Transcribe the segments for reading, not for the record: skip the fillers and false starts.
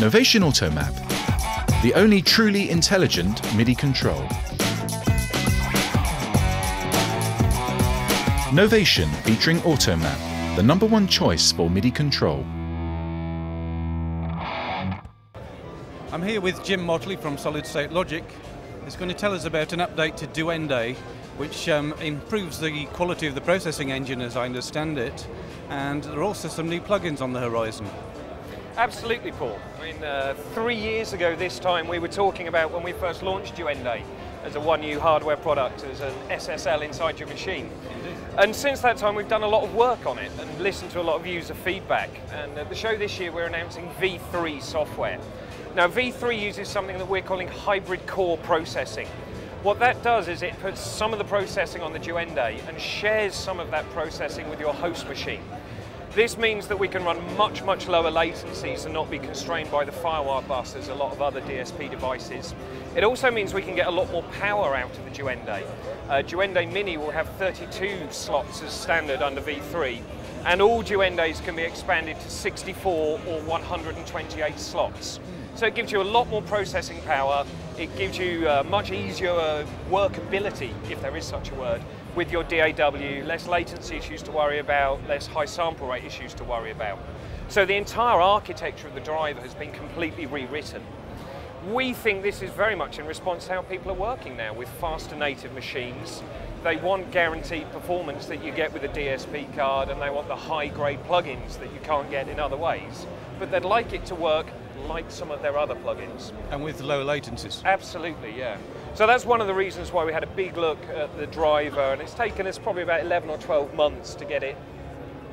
Novation Automap, the only truly intelligent MIDI control. Novation featuring Automap, the #1 choice for MIDI control. I'm here with Jim Motley from Solid State Logic. He's going to tell us about an update to Duende, which improves the quality of the processing engine as I understand it, and there are also some new plugins on the horizon. Absolutely, Paul. I mean, 3 years ago this time we were talking about when we first launched Duende as a new hardware product, as an SSL inside your machine. Indeed. And since that time we've done a lot of work on it and listened to a lot of user feedback. And at the show this year we're announcing V3 software. Now V3 uses something that we're calling hybrid core processing. What that does is it puts some of the processing on the Duende and shares some of that processing with your host machine. This means that we can run much, much lower latencies and not be constrained by the FireWire bus as a lot of other DSP devices. It also means we can get a lot more power out of the Duende. Duende Mini will have 32 slots as standard under V3, and all Duendes can be expanded to 64 or 128 slots. So it gives you a lot more processing power, it gives you much easier workability, if there is such a word, with your DAW, less latency issues to worry about, less high sample rate issues to worry about. So the entire architecture of the driver has been completely rewritten. We think this is very much in response to how people are working now with faster native machines. They want guaranteed performance that you get with a DSP card, and they want the high-grade plugins that you can't get in other ways. But they'd like it to work like some of their other plugins. And with low latencies. Absolutely, yeah. So that's one of the reasons why we had a big look at the driver, and it's taken us probably about 11 or 12 months to get it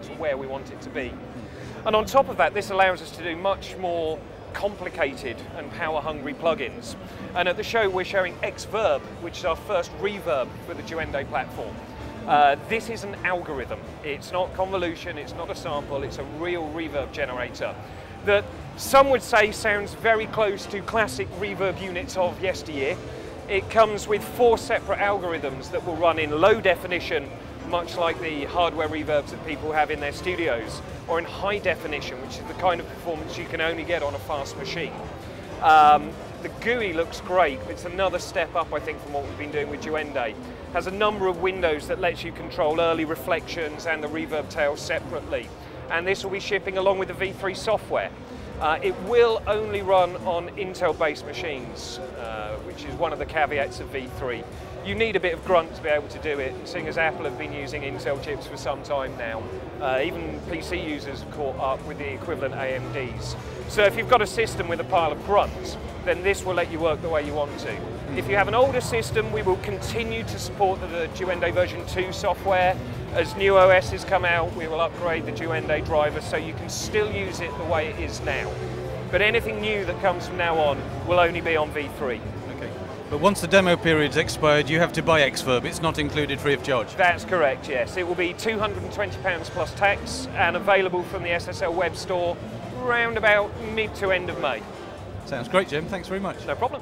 to where we want it to be. And on top of that, this allows us to do much more complicated and power-hungry plugins. And at the show we're showing X-Verb, which is our first reverb for the Duende platform. This is an algorithm. It's not convolution, it's not a sample, it's a real reverb generator that some would say sounds very close to classic reverb units of yesteryear. It comes with 4 separate algorithms that will run in low definition, much like the hardware reverbs that people have in their studios, or in high definition, which is the kind of performance you can only get on a fast machine. The GUI looks great. It's another step up, I think, from what we've been doing with Duende. Has a number of windows that lets you control early reflections and the reverb tail separately. And this will be shipping along with the V3 software. It will only run on Intel-based machines, which is one of the caveats of V3. You need a bit of grunt to be able to do it, and seeing as Apple have been using Intel chips for some time now, even PC users have caught up with the equivalent AMDs. So if you've got a system with a pile of grunts, then this will let you work the way you want to. If you have an older system, we will continue to support the Duende version 2 software. As new OSs come out, we will upgrade the Duende driver so you can still use it the way it is now. But anything new that comes from now on will only be on V3. Okay. But once the demo period's expired, you have to buy X-Verb. It's not included free of charge. That's correct, yes. It will be £220 plus tax and available from the SSL web store around about mid to end of May. Sounds great, Jim. Thanks very much. No problem.